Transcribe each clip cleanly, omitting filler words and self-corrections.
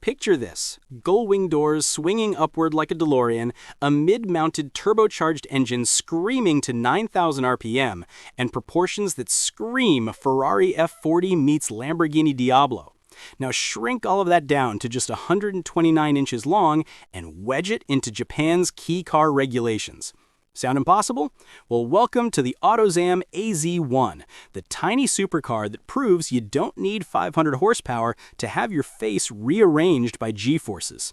Picture this: gull-wing doors swinging upward like a DeLorean, a mid-mounted turbocharged engine screaming to 9,000 RPM, and proportions that scream Ferrari F40 meets Lamborghini Diablo. Now shrink all of that down to just 129 inches long and wedge it into Japan's key car regulations. Sound impossible? Well, welcome to the Autozam AZ-1, the tiny supercar that proves you don't need 500 horsepower to have your face rearranged by G-forces.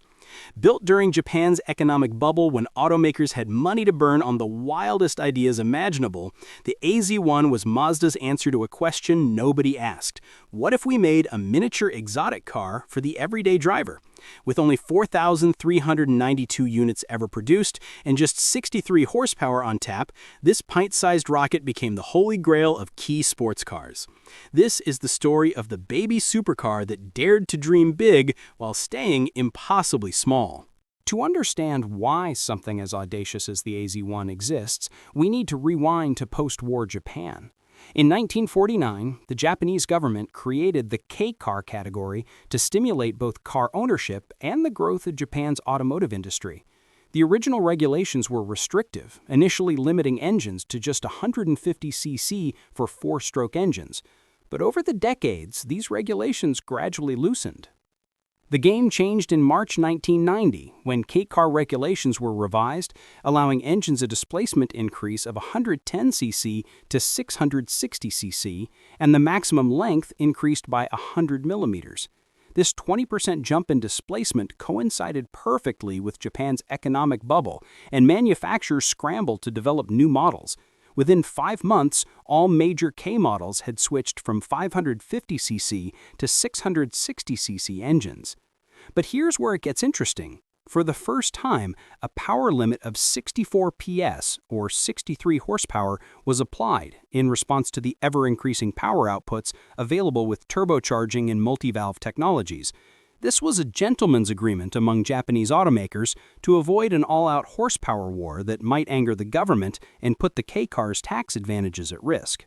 Built during Japan's economic bubble when automakers had money to burn on the wildest ideas imaginable, the AZ-1 was Mazda's answer to a question nobody asked. What if we made a miniature exotic car for the everyday driver? With only 4,392 units ever produced and just 63 horsepower on tap, this pint-sized rocket became the holy grail of key sports cars. This is the story of the baby supercar that dared to dream big while staying impossibly small. To understand why something as audacious as the AZ-1 exists, we need to rewind to post-war Japan. In 1949, the Japanese government created the K-car category to stimulate both car ownership and the growth of Japan's automotive industry. The original regulations were restrictive, initially limiting engines to just 150cc for four-stroke engines. But over the decades, these regulations gradually loosened. The game changed in March 1990 when K-car regulations were revised, allowing engines a displacement increase of 110cc to 660cc, and the maximum length increased by 100 millimeters. This 20% jump in displacement coincided perfectly with Japan's economic bubble, and manufacturers scrambled to develop new models. Within 5 months, all major K models had switched from 550cc to 660cc engines. But here's where it gets interesting. For the first time, a power limit of 64 PS, or 63 horsepower, was applied in response to the ever-increasing power outputs available with turbocharging and multi-valve technologies. This was a gentleman's agreement among Japanese automakers to avoid an all-out horsepower war that might anger the government and put the K-car's tax advantages at risk.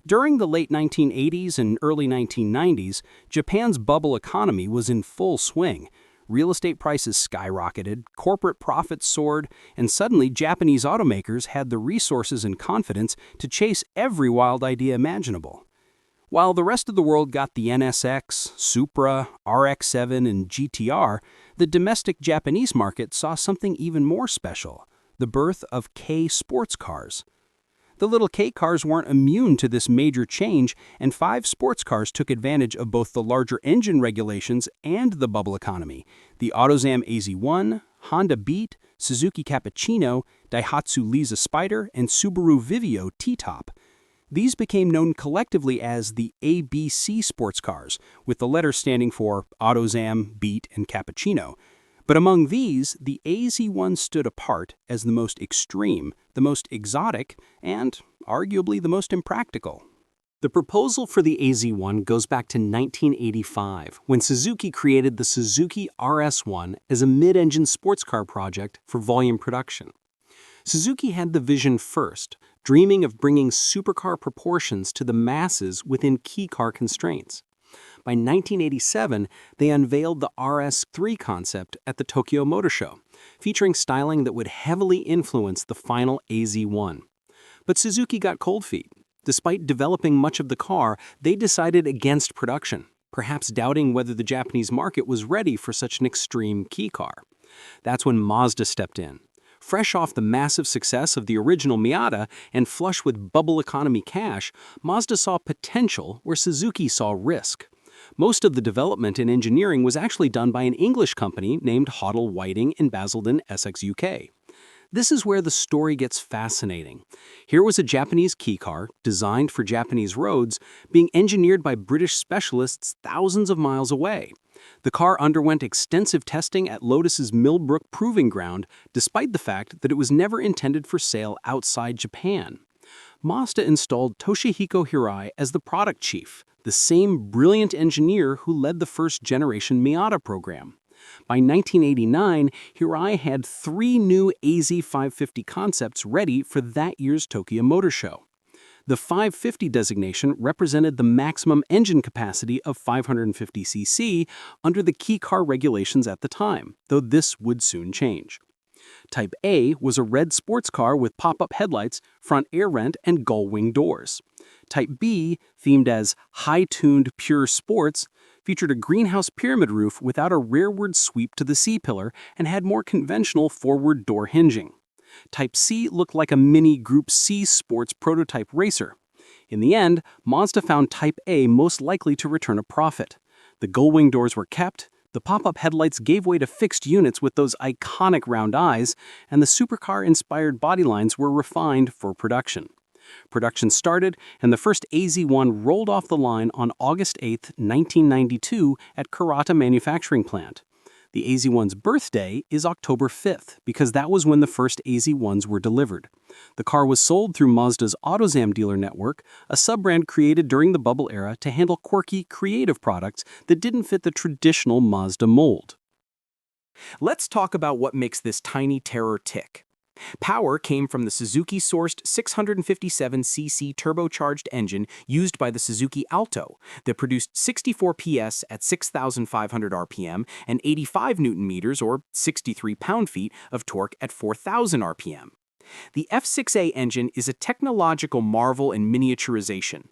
During the late 1980s and early 1990s, Japan's bubble economy was in full swing. Real estate prices skyrocketed, corporate profits soared, and suddenly Japanese automakers had the resources and confidence to chase every wild idea imaginable. While the rest of the world got the NSX, Supra, RX-7, and GTR, the domestic Japanese market saw something even more special: the birth of K sports cars. The little K cars weren't immune to this major change, and 5 sports cars took advantage of both the larger engine regulations and the bubble economy: the Autozam AZ-1, Honda Beat, Suzuki Cappuccino, Daihatsu Liza Spider, and Subaru Vivio T-Top. These became known collectively as the ABC sports cars, with the letters standing for Autozam, Beat, and Cappuccino. But among these, the AZ-1 stood apart as the most extreme, the most exotic, and arguably the most impractical. The proposal for the AZ-1 goes back to 1985, when Suzuki created the Suzuki RS-1 as a mid-engine sports car project for volume production. Suzuki had the vision first, dreaming of bringing supercar proportions to the masses within key car constraints. By 1987, they unveiled the RS-3 concept at the Tokyo Motor Show, featuring styling that would heavily influence the final AZ-1. But Suzuki got cold feet. Despite developing much of the car, they decided against production, perhaps doubting whether the Japanese market was ready for such an extreme key car. That's when Mazda stepped in. Fresh off the massive success of the original Miata and flush with bubble economy cash, Mazda saw potential where Suzuki saw risk. Most of the development and engineering was actually done by an English company named Hoddle Whiting in Basildon, Essex, UK. This is where the story gets fascinating. Here was a Japanese key car, designed for Japanese roads, being engineered by British specialists thousands of miles away. The car underwent extensive testing at Lotus's Millbrook Proving Ground, despite the fact that it was never intended for sale outside Japan. Mazda installed Toshihiko Hirai as the product chief, the same brilliant engineer who led the first-generation Miata program. By 1989, Hirai had 3 new AZ-550 concepts ready for that year's Tokyo Motor Show. The 550 designation represented the maximum engine capacity of 550 cc under the key car regulations at the time, though this would soon change. Type A was a red sports car with pop-up headlights, front air vent, and gull-wing doors. Type B, themed as high-tuned pure sports, featured a greenhouse pyramid roof without a rearward sweep to the C-pillar and had more conventional forward door hinging. Type C looked like a mini Group C sports prototype racer. In the end, Mazda found Type A most likely to return a profit. The gull-wing doors were kept, the pop-up headlights gave way to fixed units with those iconic round eyes, and the supercar-inspired bodylines were refined for production. Production started, and the first AZ-1 rolled off the line on August 8, 1992 at Kurata Manufacturing Plant. The AZ-1's birthday is October 5th, because that was when the first AZ-1s were delivered. The car was sold through Mazda's Autozam dealer network, a sub-brand created during the bubble era to handle quirky, creative products that didn't fit the traditional Mazda mold. Let's talk about what makes this tiny terror tick. Power came from the Suzuki-sourced 657cc turbocharged engine used by the Suzuki Alto that produced 64 PS at 6,500 RPM and 85 Nm or 63 pound-feet of torque at 4,000 RPM. The F6A engine is a technological marvel in miniaturization.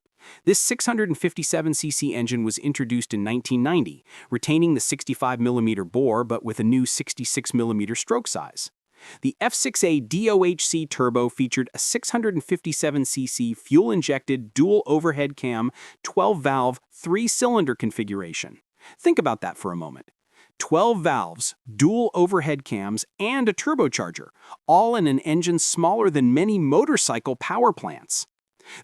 This 657cc engine was introduced in 1990, retaining the 65mm bore but with a new 66mm stroke size. The F6A DOHC Turbo featured a 657cc fuel-injected dual overhead cam 12-valve 3-cylinder configuration. Think about that for a moment. 12 valves, dual overhead cams, and a turbocharger, all in an engine smaller than many motorcycle power plants.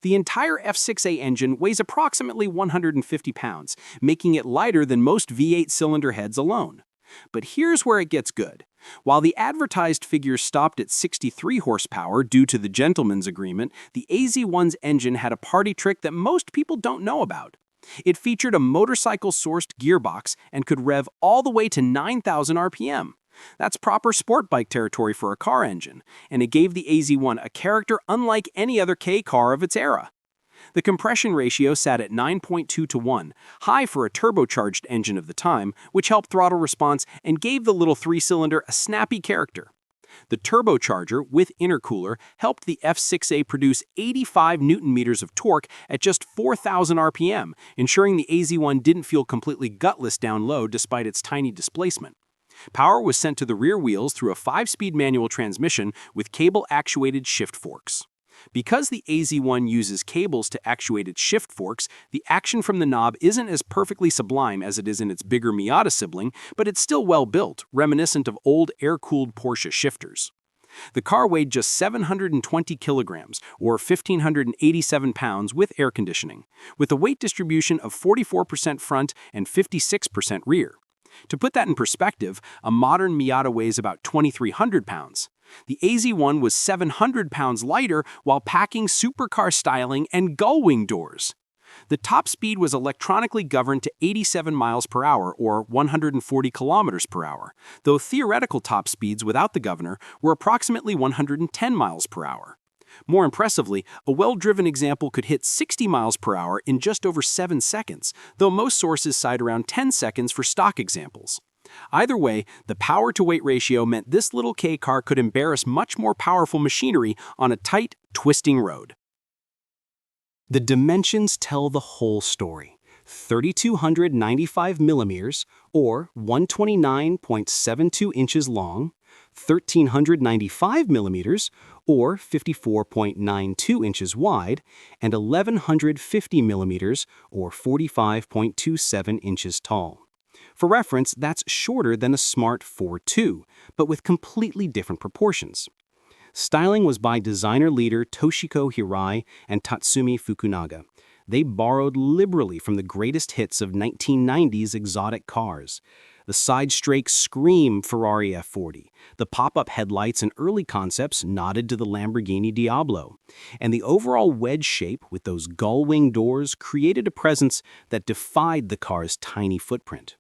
The entire F6A engine weighs approximately 150 pounds, making it lighter than most V8 cylinder heads alone. But here's where it gets good. While the advertised figures stopped at 63 horsepower due to the gentleman's agreement, the AZ-1's engine had a party trick that most people don't know about. It featured a motorcycle-sourced gearbox and could rev all the way to 9,000 RPM. That's proper sport bike territory for a car engine, and it gave the AZ-1 a character unlike any other K car of its era. The compression ratio sat at 9.2 to 1, high for a turbocharged engine of the time, which helped throttle response and gave the little 3-cylinder a snappy character. The turbocharger, with intercooler, helped the F6A produce 85 Nm of torque at just 4,000 RPM, ensuring the AZ-1 didn't feel completely gutless down low despite its tiny displacement. Power was sent to the rear wheels through a 5-speed manual transmission with cable-actuated shift forks. Because the AZ-1 uses cables to actuate its shift forks, the action from the knob isn't as perfectly sublime as it is in its bigger Miata sibling, but it's still well built, reminiscent of old air-cooled Porsche shifters. The car weighed just 720 kilograms, or 1,587 pounds with air conditioning, with a weight distribution of 44% front and 56% rear. To put that in perspective, a modern Miata weighs about 2,300 pounds. The AZ-1 was 700 pounds lighter while packing supercar styling and gull-wing doors. The top speed was electronically governed to 87 miles per hour or 140 kilometers per hour, though theoretical top speeds without the governor were approximately 110 miles per hour. More impressively, a well-driven example could hit 60 miles per hour in just over 7 seconds, though most sources cite around 10 seconds for stock examples. Either way, the power-to-weight ratio meant this little K car could embarrass much more powerful machinery on a tight, twisting road. The dimensions tell the whole story. 3,295 millimeters, or 129.72 inches long, 1,395 millimeters, or 54.92 inches wide, and 1,150 millimeters, or 45.27 inches tall. For reference, that's shorter than a Smart 4.2, but with completely different proportions. Styling was by designer leader Toshiko Hirai and Tatsumi Fukunaga. They borrowed liberally from the greatest hits of 1990s exotic cars. The side strakes scream Ferrari F40. The pop-up headlights and early concepts nodded to the Lamborghini Diablo. And the overall wedge shape with those gull-wing doors created a presence that defied the car's tiny footprint.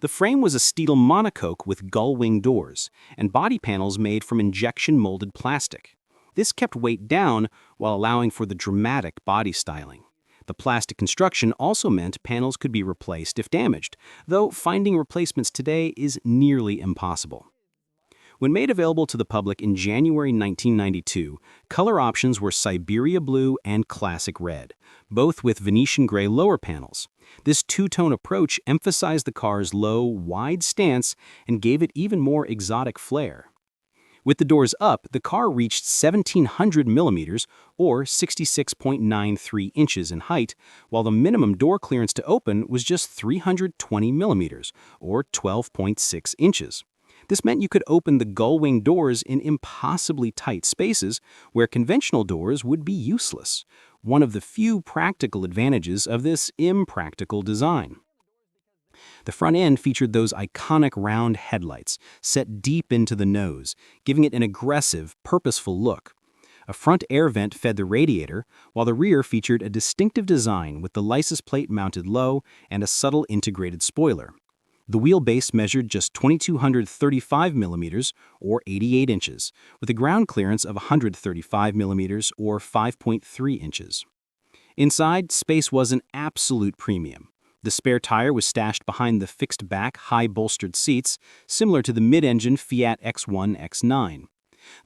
The frame was a steel monocoque with gull-wing doors, and body panels made from injection-molded plastic. This kept weight down while allowing for the dramatic body styling. The plastic construction also meant panels could be replaced if damaged, though finding replacements today is nearly impossible. When made available to the public in January 1992, color options were Siberia Blue and Classic Red, both with Venetian gray lower panels. This two-tone approach emphasized the car's low, wide stance and gave it even more exotic flair. With the doors up, the car reached 1,700 millimeters, or 66.93 inches in height, while the minimum door clearance to open was just 320 millimeters, or 12.6 inches. This meant you could open the gull-wing doors in impossibly tight spaces where conventional doors would be useless, one of the few practical advantages of this impractical design. The front end featured those iconic round headlights set deep into the nose, giving it an aggressive, purposeful look. A front air vent fed the radiator, while the rear featured a distinctive design with the license plate mounted low and a subtle integrated spoiler. The wheelbase measured just 2,235 millimeters, or 88 inches, with a ground clearance of 135 millimeters, or 5.3 inches. Inside, space was an absolute premium. The spare tire was stashed behind the fixed-back, high-bolstered seats, similar to the mid-engine Fiat X1, X9.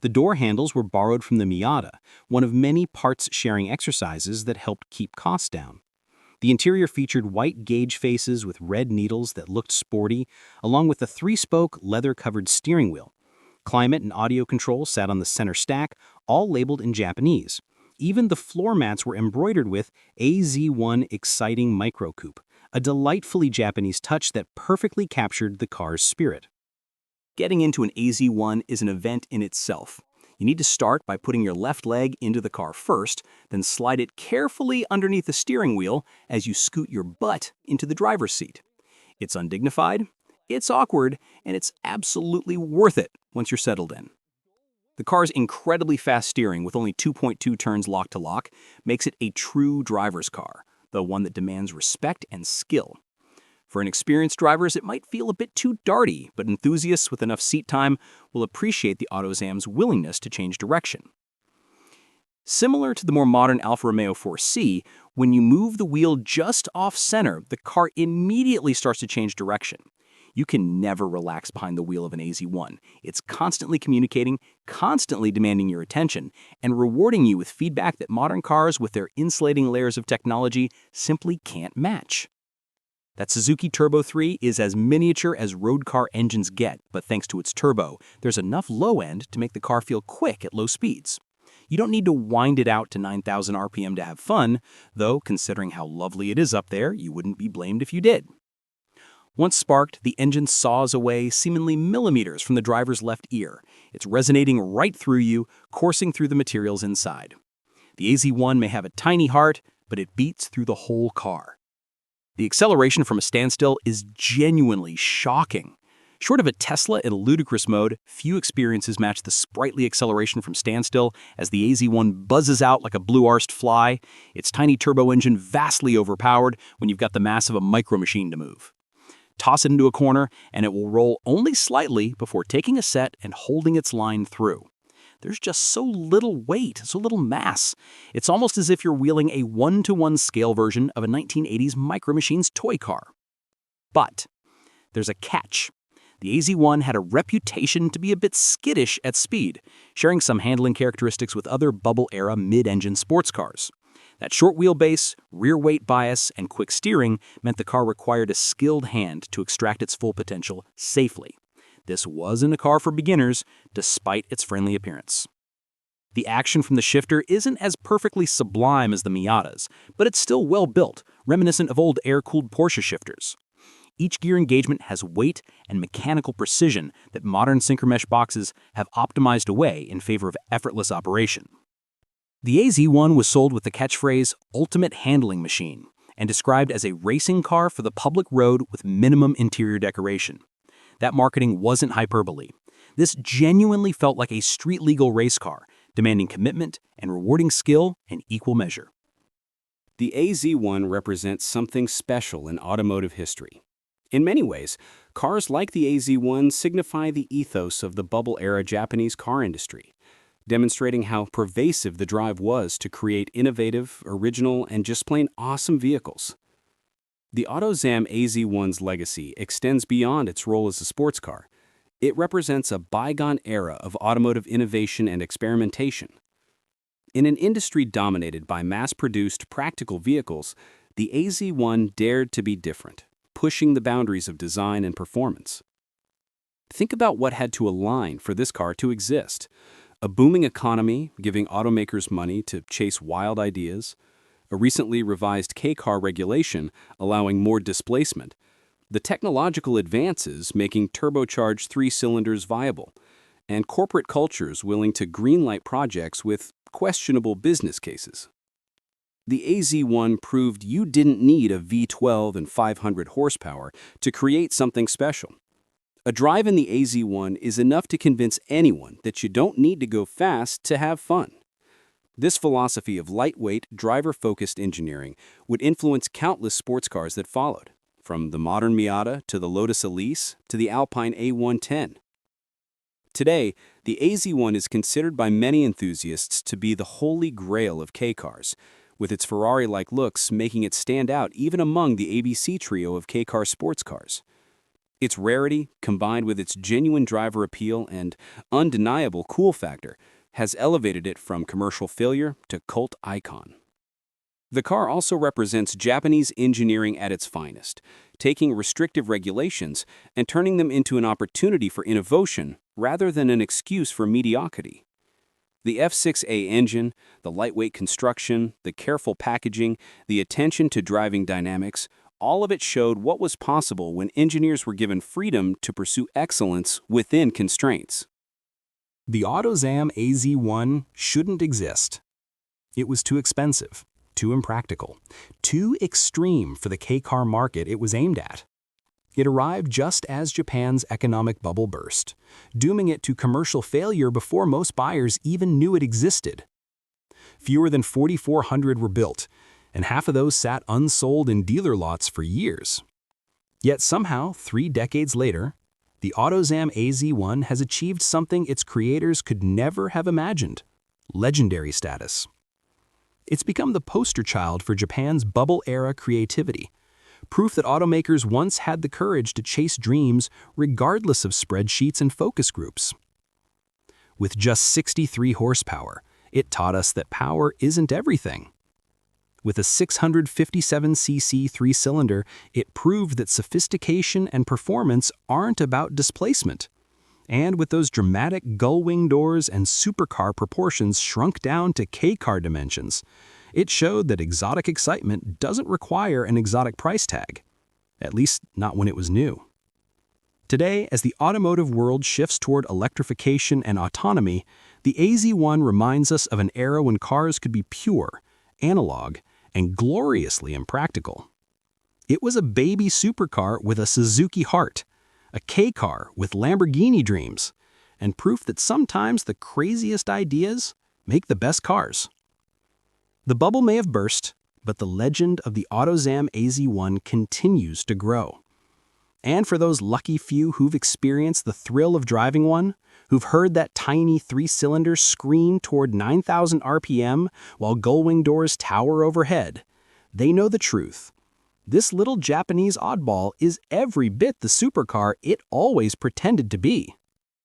The door handles were borrowed from the Miata, one of many parts-sharing exercises that helped keep costs down. The interior featured white gauge faces with red needles that looked sporty, along with a three-spoke, leather-covered steering wheel. Climate and audio controls sat on the center stack, all labeled in Japanese. Even the floor mats were embroidered with AZ-1 Exciting Micro Coupe, a delightfully Japanese touch that perfectly captured the car's spirit. Getting into an AZ-1 is an event in itself. You need to start by putting your left leg into the car first, then slide it carefully underneath the steering wheel as you scoot your butt into the driver's seat. It's undignified, it's awkward, and it's absolutely worth it once you're settled in. The car's incredibly fast steering with only 2.2 turns lock-to-lock makes it a true driver's car, though one that demands respect and skill. For inexperienced drivers, it might feel a bit too darty, but enthusiasts with enough seat time will appreciate the Autozam's willingness to change direction. Similar to the more modern Alfa Romeo 4C, when you move the wheel just off-center, the car immediately starts to change direction. You can never relax behind the wheel of an AZ-1. It's constantly communicating, constantly demanding your attention, and rewarding you with feedback that modern cars with their insulating layers of technology simply can't match. That Suzuki Turbo 3 is as miniature as road car engines get, but thanks to its turbo, there's enough low end to make the car feel quick at low speeds. You don't need to wind it out to 9,000 RPM to have fun, though considering how lovely it is up there, you wouldn't be blamed if you did. Once sparked, the engine saws away seemingly millimeters from the driver's left ear. It's resonating right through you, coursing through the materials inside. The AZ-1 may have a tiny heart, but it beats through the whole car. The acceleration from a standstill is genuinely shocking. Short of a Tesla in a ludicrous mode, few experiences match the sprightly acceleration from standstill as the AZ-1 buzzes out like a blue-arsed fly, its tiny turbo engine vastly overpowered when you've got the mass of a micro machine to move. Toss it into a corner, and it will roll only slightly before taking a set and holding its line through. There's just so little weight, so little mass. It's almost as if you're wheeling a 1-to-1 scale version of a 1980s Micro Machines toy car. But there's a catch. The AZ-1 had a reputation to be a bit skittish at speed, sharing some handling characteristics with other bubble-era mid-engine sports cars. That short wheelbase, rear weight bias, and quick steering meant the car required a skilled hand to extract its full potential safely. This wasn't a car for beginners, despite its friendly appearance. The action from the shifter isn't as perfectly sublime as the Miatas, but it's still well built, reminiscent of old air-cooled Porsche shifters. Each gear engagement has weight and mechanical precision that modern synchromesh boxes have optimized away in favor of effortless operation. The AZ-1 was sold with the catchphrase, "Ultimate Handling Machine," and described as a racing car for the public road with minimum interior decoration. That marketing wasn't hyperbole. This genuinely felt like a street-legal race car, demanding commitment and rewarding skill in equal measure. The AZ-1 represents something special in automotive history. In many ways, cars like the AZ-1 signify the ethos of the bubble-era Japanese car industry. demonstrating how pervasive the drive was to create innovative, original, and just plain awesome vehicles. The Autozam AZ-1's legacy extends beyond its role as a sports car. It represents a bygone era of automotive innovation and experimentation. In an industry dominated by mass-produced practical vehicles, the AZ-1 dared to be different, pushing the boundaries of design and performance. Think about what had to align for this car to exist. A booming economy giving automakers money to chase wild ideas, a recently revised K-car regulation allowing more displacement, the technological advances making turbocharged 3-cylinders viable, and corporate cultures willing to greenlight projects with questionable business cases. The AZ-1 proved you didn't need a V12 and 500 horsepower to create something special. A drive in the AZ-1 is enough to convince anyone that you don't need to go fast to have fun. This philosophy of lightweight, driver-focused engineering would influence countless sports cars that followed, from the modern Miata to the Lotus Elise to the Alpine A110. Today, the AZ-1 is considered by many enthusiasts to be the holy grail of K-cars, with its Ferrari-like looks making it stand out even among the ABC trio of K-car sports cars. Its rarity, combined with its genuine driver appeal and undeniable cool factor, has elevated it from commercial failure to cult icon. The car also represents Japanese engineering at its finest, taking restrictive regulations and turning them into an opportunity for innovation rather than an excuse for mediocrity. The F6A engine, the lightweight construction, the careful packaging, the attention to driving dynamics, all of it showed what was possible when engineers were given freedom to pursue excellence within constraints. The Autozam AZ-1 shouldn't exist. It was too expensive, too impractical, too extreme for the K-car market it was aimed at. It arrived just as Japan's economic bubble burst, dooming it to commercial failure before most buyers even knew it existed. Fewer than 4,400 were built, and half of those sat unsold in dealer lots for years. Yet somehow, 3 decades later, the Autozam AZ-1 has achieved something its creators could never have imagined: legendary status. It's become the poster child for Japan's bubble-era creativity, proof that automakers once had the courage to chase dreams regardless of spreadsheets and focus groups. With just 63 horsepower, it taught us that power isn't everything. With a 657cc 3-cylinder, it proved that sophistication and performance aren't about displacement. And with those dramatic gull-wing doors and supercar proportions shrunk down to K-car dimensions, it showed that exotic excitement doesn't require an exotic price tag, at least not when it was new. Today, as the automotive world shifts toward electrification and autonomy, the AZ-1 reminds us of an era when cars could be pure, analog, and gloriously impractical. It was a baby supercar with a Suzuki heart, a K-car with Lamborghini dreams, and proof that sometimes the craziest ideas make the best cars. The bubble may have burst, but the legend of the Autozam AZ-1 continues to grow. And for those lucky few who've experienced the thrill of driving one, who've heard that tiny 3-cylinder scream toward 9,000 RPM while gull-wing doors tower overhead, they know the truth. This little Japanese oddball is every bit the supercar it always pretended to be.